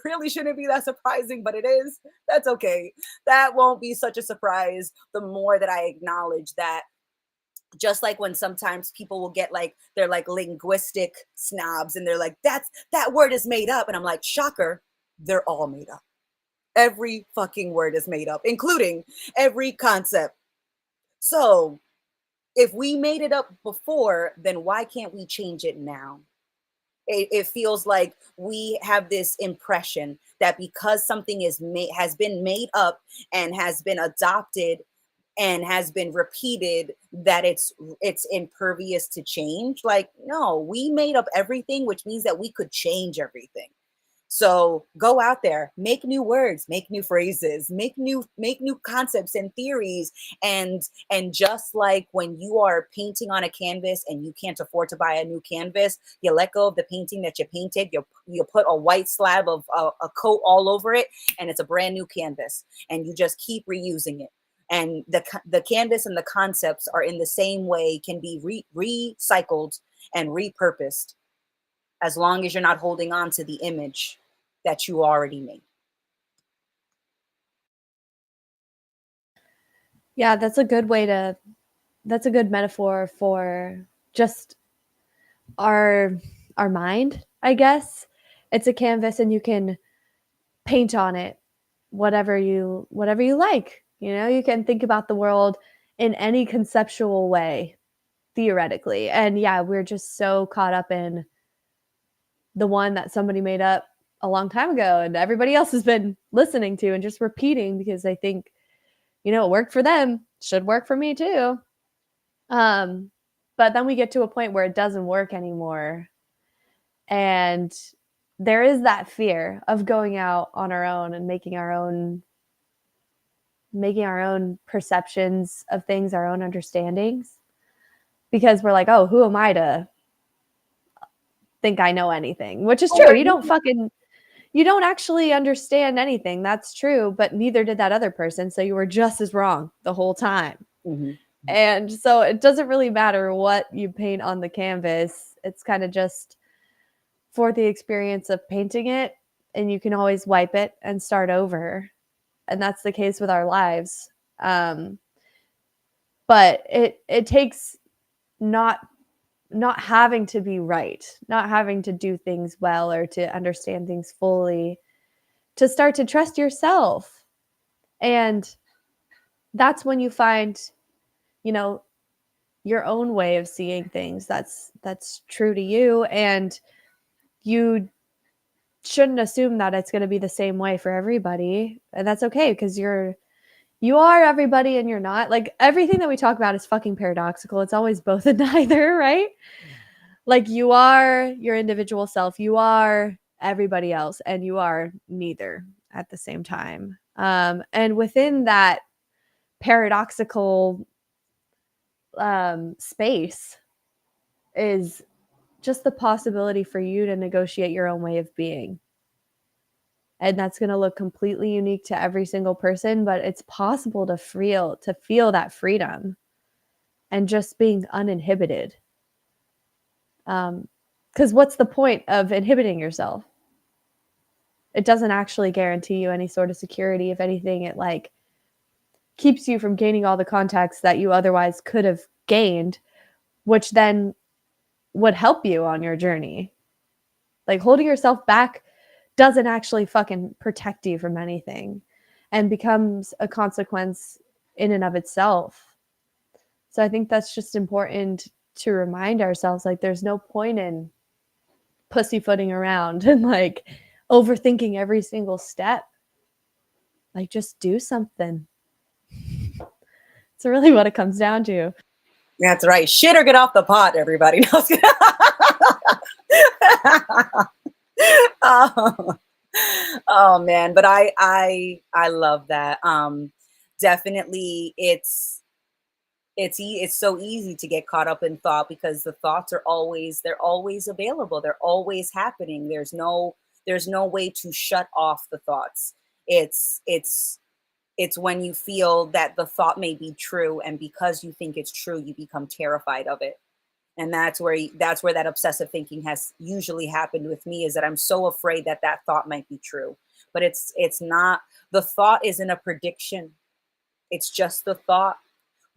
Really shouldn't be that surprising, but it is. That's okay. That won't be such a surprise the more that I acknowledge that. Just like when sometimes people will get like they're like linguistic snobs and they're like, that word is made up, and I'm like, shocker, they're all made up. Every fucking word is made up, including every concept. So if we made it up before, then why can't we change it now? It feels like we have this impression that because something has been made up and has been adopted and has been repeated, that it's impervious to change. Like, no, we made up everything, which means that we could change everything. So go out there, make new words, make new phrases, make new concepts and theories. And just like when you are painting on a canvas and you can't afford to buy a new canvas, you let go of the painting that you painted, you put a white slab of a coat all over it, and it's a brand new canvas, and you just keep reusing it. And the canvas and the concepts are in the same way, can be recycled and repurposed, as long as you're not holding on to the image that you already made. Yeah, that's a good metaphor for just our our mind, I guess. It's a canvas and you can paint on it whatever you like. You can think about the world in any conceptual way, theoretically. And yeah, we're just so caught up in the one that somebody made up a long time ago and everybody else has been listening to and just repeating because they think, it worked for them, should work for me too. Um, but then we get to a point where it doesn't work anymore. And there is that fear of going out on our own and making our own perceptions of things, our own understandings, because we're like, oh, who am I to think I know anything? Which is true. You don't actually understand anything. That's true, but neither did that other person. So you were just as wrong the whole time. Mm-hmm. And so it doesn't really matter what you paint on the canvas. It's kind of just for the experience of painting it, and you can always wipe it and start over. And that's the case with our lives. But it takes not not having to be right, not having to do things well or to understand things fully, to start to trust yourself. And that's when you find, you know, your own way of seeing things that's true to you, and you shouldn't assume that it's going to be the same way for everybody, and that's okay, because you are everybody and you're not. Like, everything that we talk about is fucking paradoxical. It's always both and neither, right? Like, you are your individual self, you are everybody else, and you are neither at the same time. And within that paradoxical space is just the possibility for you to negotiate your own way of being. And that's going to look completely unique to every single person, but it's possible to feel that freedom and just being uninhibited. Because what's the point of inhibiting yourself? It doesn't actually guarantee you any sort of security. If anything, it like keeps you from gaining all the contacts that you otherwise could have gained, which then would help you on your journey. Like, holding yourself back doesn't actually fucking protect you from anything, and becomes a consequence in and of itself. So I think that's just important to remind ourselves, like, there's no point in pussyfooting around and like overthinking every single step. Like, just do something. It's really what it comes down to. That's right. Shit or get off the pot, everybody. Oh, oh man, but I love that. Definitely, it's so easy to get caught up in thought because the thoughts are always they're always available. They're always happening. There's no way to shut off the thoughts. It's when you feel that the thought may be true, and because you think it's true, you become terrified of it. And that's where that obsessive thinking has usually happened with me, is that I'm so afraid that that thought might be true. But it's not. The thought isn't a prediction. It's just the thought.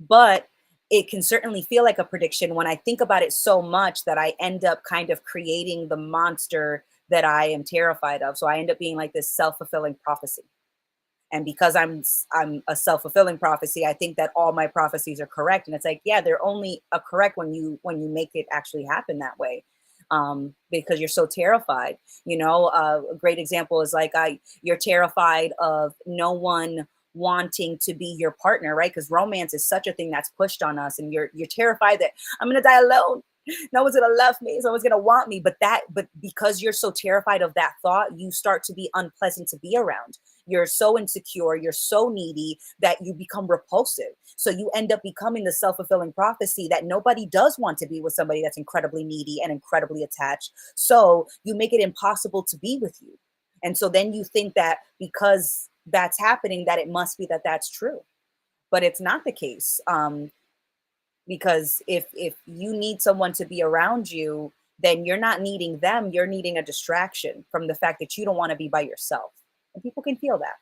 But it can certainly feel like a prediction when I think about it so much that I end up kind of creating the monster that I am terrified of. So I end up being like this self-fulfilling prophecy. And because I'm a self-fulfilling prophecy, I think that all my prophecies are correct. And it's like, yeah, they're only correct when you make it actually happen that way. Because you're so terrified. A great example is like you're terrified of no one wanting to be your partner, right? Because romance is such a thing that's pushed on us, and you're terrified that I'm gonna die alone. No one's gonna love me. Someone's gonna want me. But because you're so terrified of that thought, you start to be unpleasant to be around. You're so insecure, you're so needy that you become repulsive. So you end up becoming the self-fulfilling prophecy that nobody does want to be with somebody that's incredibly needy and incredibly attached. So you make it impossible to be with you. And so then you think that because that's happening, that it must be that that's true. But it's not the case. Because if you need someone to be around you, then you're not needing them, you're needing a distraction from the fact that you don't want to be by yourself. And people can feel that.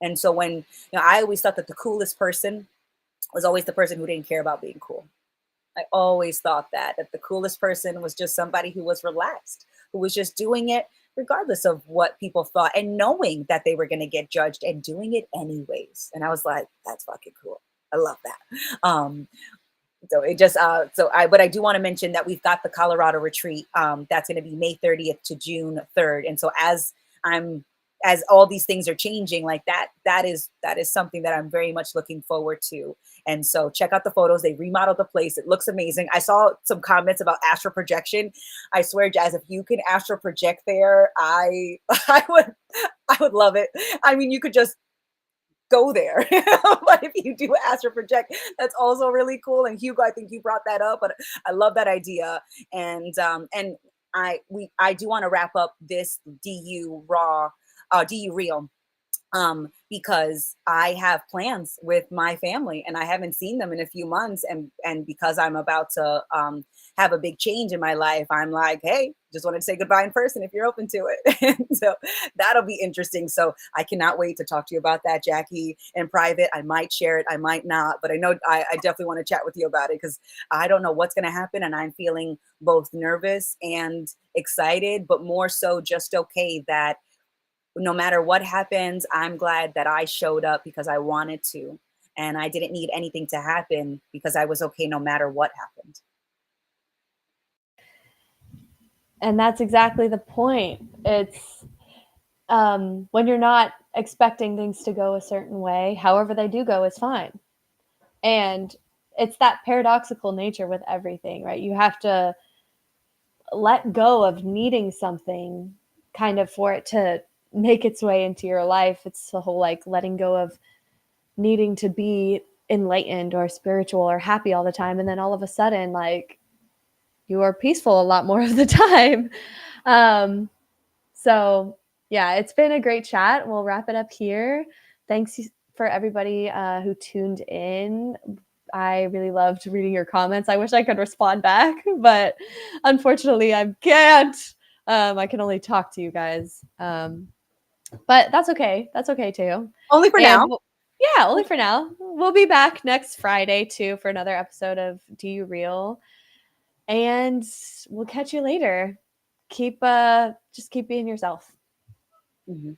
And so I always thought that the coolest person was always the person who didn't care about being cool. I always thought that the coolest person was just somebody who was relaxed, who was just doing it regardless of what people thought, and knowing that they were going to get judged and doing it anyways. And I was like, that's fucking cool. I love that. So it just but I do want to mention that we've got the Colorado retreat. That's going to be May 30th to June 3rd. And so as all these things are changing, like that is something that I'm very much looking forward to. And so check out the photos. They remodeled the place. It looks amazing. I saw some comments about astral projection. I swear, Jazz, if you can astral project there, I I would love it. I mean, you could just go there. But if you do astral project, that's also really cool. And Hugo, I think you brought that up, but I love that idea. And I do want to wrap up this DU real, because I have plans with my family and I haven't seen them in a few months. And because I'm about to have a big change in my life, I'm like, hey, just wanted to say goodbye in person if you're open to it. And so that'll be interesting. So I cannot wait to talk to you about that, Jackie, in private. I might share it, I might not, but I know I definitely want to chat with you about it, because I don't know what's going to happen. And I'm feeling both nervous and excited, but more so just okay that no matter what happens, I'm glad that I showed up because I wanted to. and I didn't need anything to happen because I was okay no matter what happened. And that's exactly the point. It's when you're not expecting things to go a certain way, however they do go is fine. And it's that paradoxical nature with everything, right? You have to let go of needing something kind of for it to make its way into your life. It's the whole like letting go of needing to be enlightened or spiritual or happy all the time. And then all of a sudden, like, you are peaceful a lot more of the time. Um, so, yeah, it's been a great chat. We'll wrap it up here. Thanks for everybody who tuned in. I really loved reading your comments. I wish I could respond back, but unfortunately, I can't. I can only talk to you guys. But that's okay. That's okay too. Only for And now. yeah, only for now. We'll be back next Friday too for another episode of Do You Real? And we'll catch you later. Keep just keep being yourself. Mm-hmm.